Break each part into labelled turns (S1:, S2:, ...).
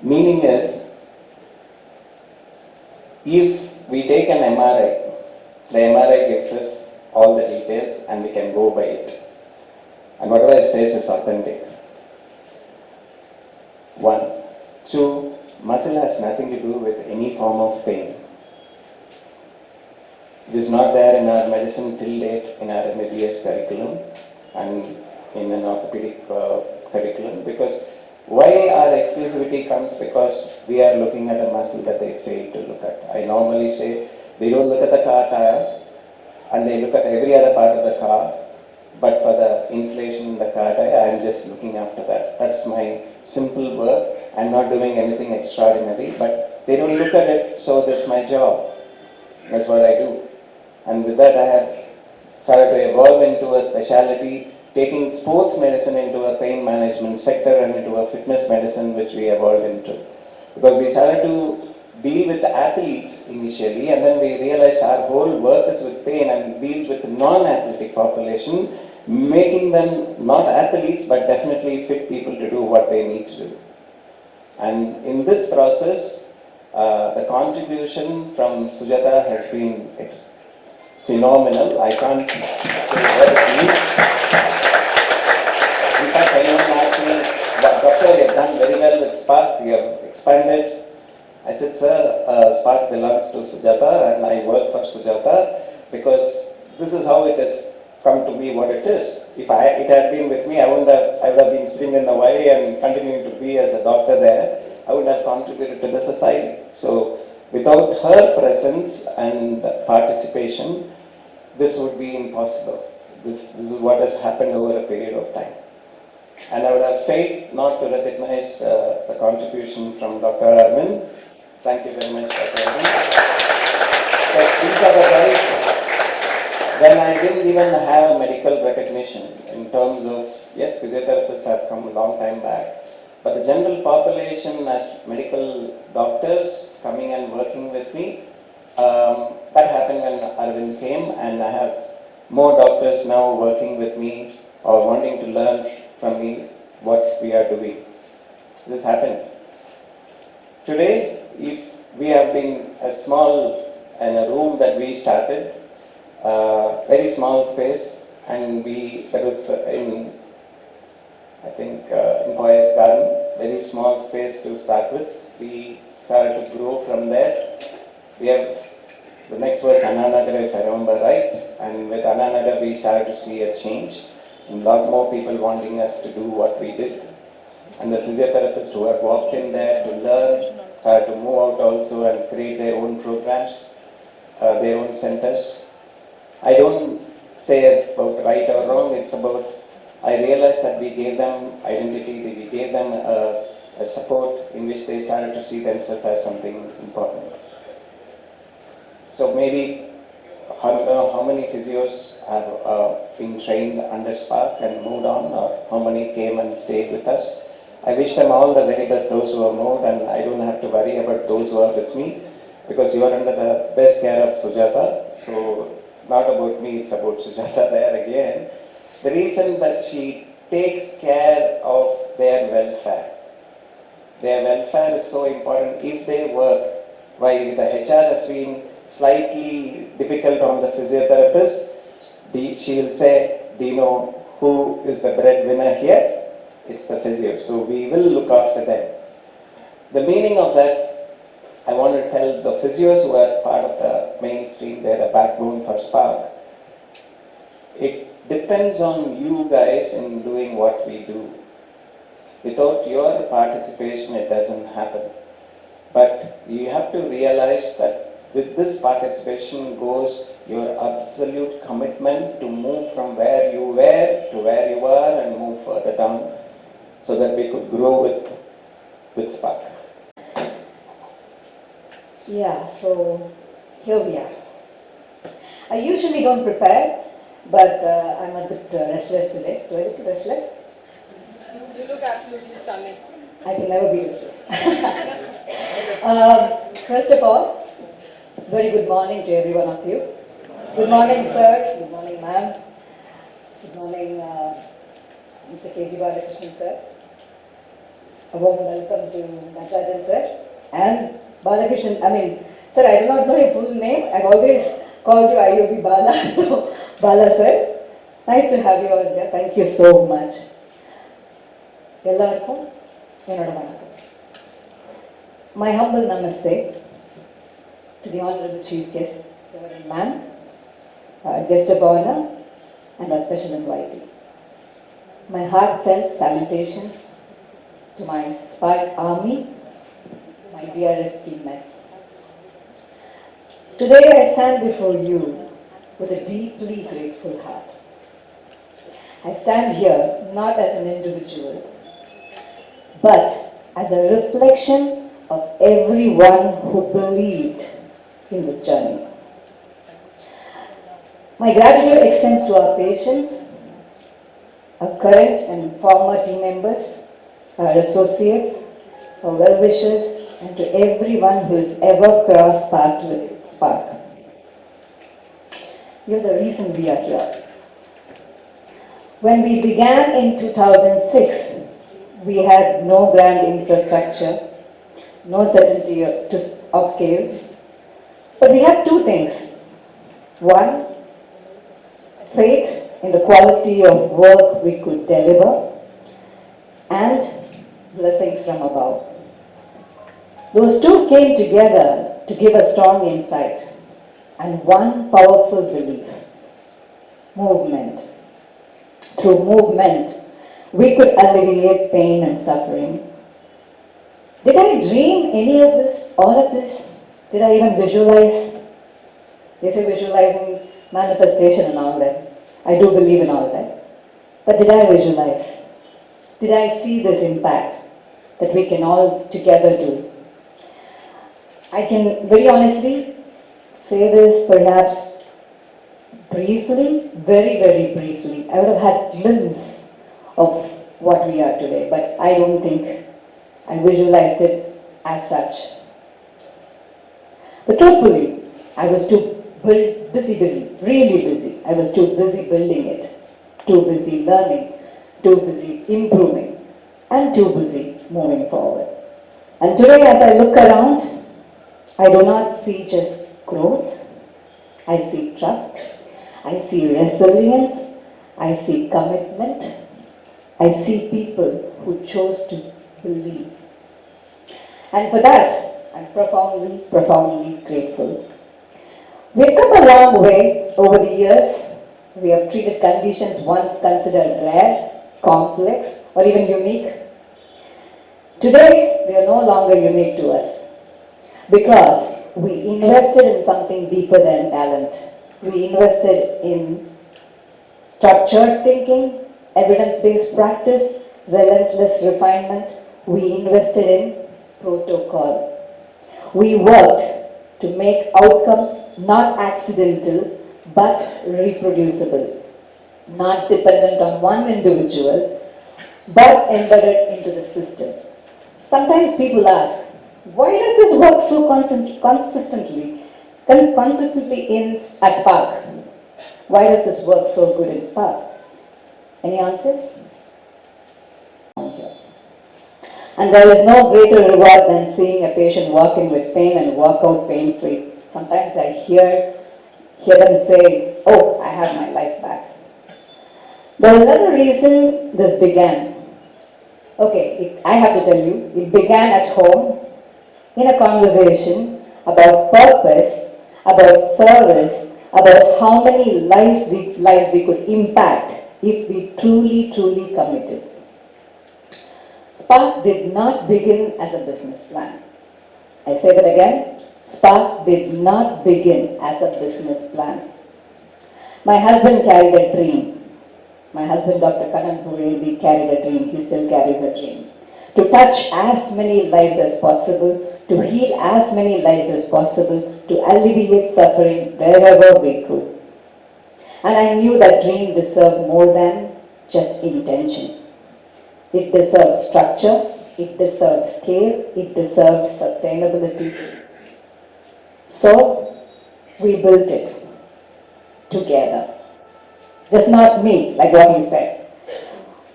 S1: Meaning is, if we take an MRI, the MRI gives us all the details and we can go by it. And whatever it says is authentic. One. Two, muscle has nothing to do with any form of pain. It is not there in our medicine till date in our MBBS curriculum and in an orthopedic curriculum, because why our exclusivity comes because we are looking at a muscle that they fail to look at. I normally say they don't look at the car tire and they look at every other part of the car, but for the inflation in the car tire, I am just looking after that. That's my simple work. I'm not doing anything extraordinary, but they don't look at it, so that's my job. That's what I do. And with that, I have started to evolve into a specialty, taking sports medicine into a pain management sector and into a fitness medicine, which we evolved into. Because we started to deal with the athletes initially, and then we realized our whole work is with pain and deals with the non-athletic population, making them not athletes, but definitely fit people to do what they need to do. And in this process, the contribution from Sujata has been phenomenal. I can't say what it means. In fact, anyone asked me, Doctor, you have done very well with Sparrc, you have expanded. I said, sir, Sparrc belongs to Sujata and I work for Sujata because this is how it has come to be what it is. If it had been with me, I would have been sitting in the Y and continuing to be as a doctor there. I would have contributed to the society. So without her presence and participation, this would be impossible. This is what has happened over a period of time. And I would have failed not to recognize the contribution from Dr. Arvind. Thank you very much, Dr. Arvind. So these are the guys, when I didn't even have a medical recognition in terms of, yes, physiotherapists have come a long time back, but the general population as medical doctors coming and working with me, that happened when Arvind came, and I have more doctors now working with me or wanting to learn from me what we are doing. This happened. Today, if we have been a small, in a room that we started, very small space, and that was in, I think, in Poyas Garden, very small space to start with. We started to grow from there. We have, the next was Ananagar, if I remember right, and with Ananagar we started to see a change, and a lot more people wanting us to do what we did. And the physiotherapists who have walked in there to learn, started to move out also and create their own programs, their own centers. I don't say it's about right or wrong, it's about, I realized that we gave them identity, we gave them a support in which they started to see themselves as something important. So maybe, how many physios have been trained under Sparrc and moved on, or how many came and stayed with us? I wish them all the very best, those who have moved, and I don't have to worry about those who are with me, because you are under the best care of Sujata. So not about me, it's about Sujata there again. The reason that she takes care of their welfare. Their welfare is so important. If they work, why the HR has been slightly difficult on the physiotherapist, she will say, do you know who is the breadwinner here? It's the physio. So we will look after them. The meaning of that, I want to tell the physios who are part of the mainstream, they're the backbone for Sparrc. It depends on you guys in doing what we do. Without your participation, it doesn't happen. But you have to realize that with this participation goes your absolute commitment to move from where you were to where you are and move further down, so that we could grow with Sparrc.
S2: Yeah, so here we are. I usually don't prepare, but I'm a bit restless today. Do I look restless?
S3: You look absolutely stunning.
S2: I can never be restless. First of all, very good morning to every one of you. Good morning, sir. Good morning, ma'am. Good morning, Mr. K.G. Balakrishnan, sir. A warm welcome to Natarajan sir and Balakrishnan. Sir, I do not know your full name. I've always called you IOB Bala. So, Bala sir, nice to have you all here. Thank you so much. எல்லாருக்கும் என்னோட வணக்கம். My humble namaste to the honorable chief guest, sir and ma'am, guest of honor, and our special invitee. My heartfelt salutations to my Sparrc army, my dearest teammates. Today I stand before you with a deeply grateful heart. I stand here not as an individual, but as a reflection of everyone who believed in this journey. My gratitude extends to our patients, our current and former team members, our associates, our well-wishers, and to everyone who has ever crossed paths with Sparrc. You're the reason we are here. When we began in 2006, we had no grand infrastructure, no certainty of scale, but we had two things. One, faith in the quality of work we could deliver, and blessings from above. Those two came together to give a strong insight and one powerful belief: movement. Through movement, we could alleviate pain and suffering. Did I dream any of this, all of this? Did I even visualize? They say visualizing manifestation and all that. I do believe in all that. But did I visualize? Did I see this impact that we can all together do? I can very honestly say this perhaps briefly, very, very briefly. I would have had glimpse of what we are today, but I don't think I visualized it as such. But truthfully, I was too busy, really busy. I was too busy building it, too busy learning, too busy improving, and too busy moving forward. And today, as I look around, I do not see just growth. I see trust. I see resilience. I see commitment. I see people who chose to believe. And for that, I'm profoundly, profoundly grateful. We've come a long way over the years. We have treated conditions once considered rare, complex, or even unique. Today, they are no longer unique to us because we invested in something deeper than talent. We invested in structured thinking, evidence-based practice, relentless refinement. We invested in protocol. We worked to make outcomes not accidental but reproducible, not dependent on one individual but embedded into the system. Sometimes people ask, why does this work so consistently at Sparrc? Why does this work so good in Sparrc? Any answers? And there is no greater reward than seeing a patient walk in with pain and walk out pain-free. Sometimes I hear them say, oh, I have my life back. There was another reason this began. Okay, I have to tell you, it began at home in a conversation about purpose, about service, about how many lives we could impact if we truly, truly committed. Sparrc did not begin as a business plan. I say that again. Sparrc did not begin as a business plan. My husband carried a dream. My husband, Dr. Kanan Puredi, carried a dream. He still carries a dream. To touch as many lives as possible, to heal as many lives as possible, to alleviate suffering wherever we could. And I knew that dream deserved more than just intention. It deserved structure, it deserved scale, it deserved sustainability. So, we built it together. Just not me, like what he said.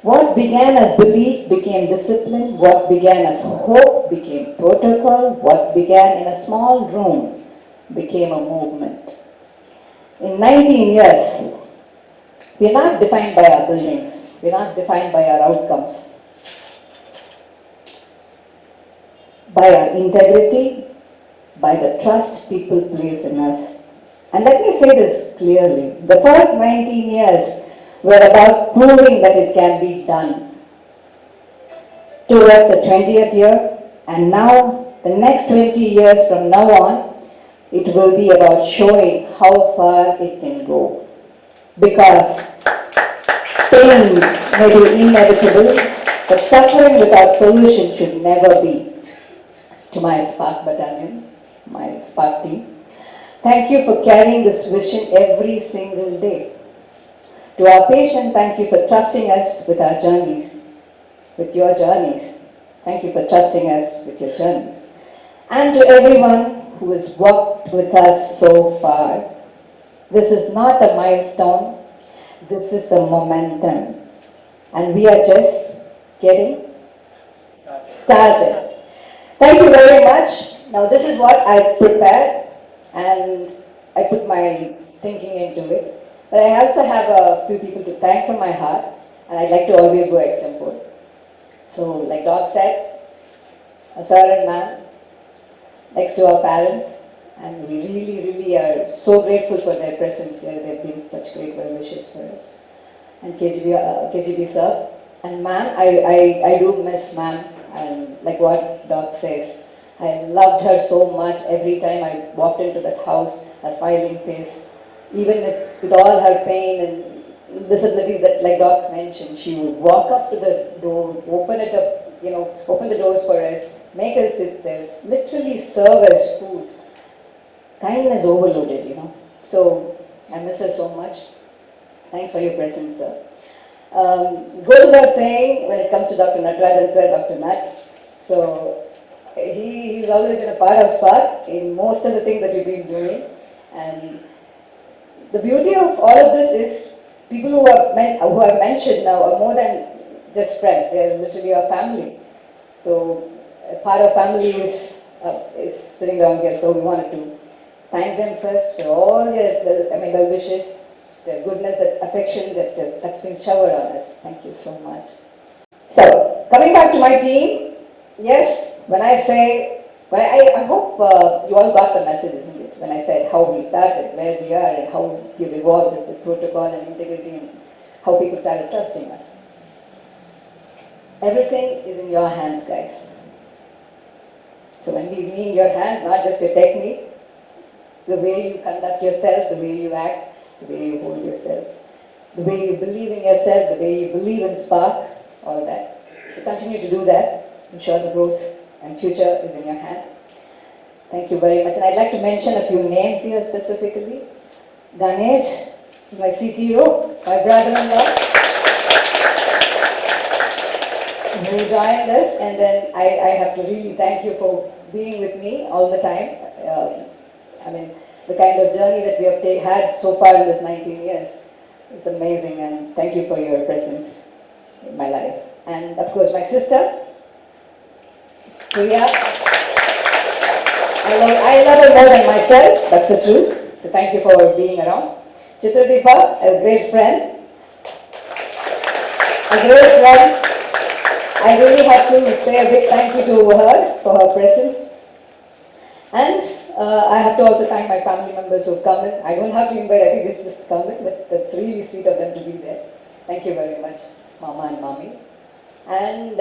S2: What began as belief became discipline. What began as hope became protocol. What began in a small room became a movement. In 19 years, we are not defined by our buildings. We are not defined by our outcomes. By our integrity, by the trust people place in us. And let me say this clearly. The first 19 years were about proving that it can be done. Towards the 20th year, and now the next 20 years from now on, it will be about showing how far it can go. Because pain may be inevitable, but suffering without solution should never be. To my Sparrc battalion, my Sparrc team, thank you for carrying this vision every single day. To our patient, thank you for trusting us with our journeys, with your journeys. Thank you for trusting us with your journeys. And to everyone who has walked with us so far, this is not a milestone, this is a momentum. And we are just getting started. Thank you very much. Now this is what I prepared and I put my thinking into it. But I also have a few people to thank from my heart and I'd like to always go extempore. So like Doc said, a sir and ma'am, next to our parents, and we really are so grateful for their presence here. They've been such great well wishes for us. And KGB sir, and ma'am, I do miss ma'am. And like what Doc says, I loved her so much. Every time I walked into that house, a smiling face, even with all her pain and disabilities that like Doc mentioned, she would walk up to the door, open it up, open the doors for us, make us sit there, literally serve us food. Kindness overloaded, So I miss her so much. Thanks for your presence, sir. Goes without saying when it comes to Dr. Natarajan sir, Dr. Nat. So he's always been a part of Sparrc in most of the things that we've been doing. And the beauty of all of this is people who are mentioned now are more than just friends. They're literally our family. So a part of family is sitting down here. So we wanted to thank them first for all their well wishes. The goodness, that affection that's been showered on us. Thank you so much. So, coming back to my team, yes, when I say, I hope you all got the message, isn't it? When I said how we started, where we are, and how we've evolved as the protocol and integrity, and how people started trusting us. Everything is in your hands, guys. So when we mean your hands, not just your technique, the way you conduct yourself, the way you act, the way you hold yourself, the way you believe in yourself, the way you believe in Sparrc, all that. So continue to do that. Ensure the growth and future is in your hands. Thank you very much. And I'd like to mention a few names here specifically. Ganesh, my CTO, my brother-in-law, who joined us. And then I have to really thank you for being with me all the time. The kind of journey that we have had so far in this 19 years. It's amazing, and thank you for your presence in my life. And of course, my sister, Priya. I love her more than myself, that's the truth. So thank you for being around. Chitradeepa, a great friend. I really have to say a big thank you to her for her presence. And I have to also thank my family members who have come in. I don't have to invite, I think it's just come in, but that's really sweet of them to be there. Thank you very much, Mama and Mommy. And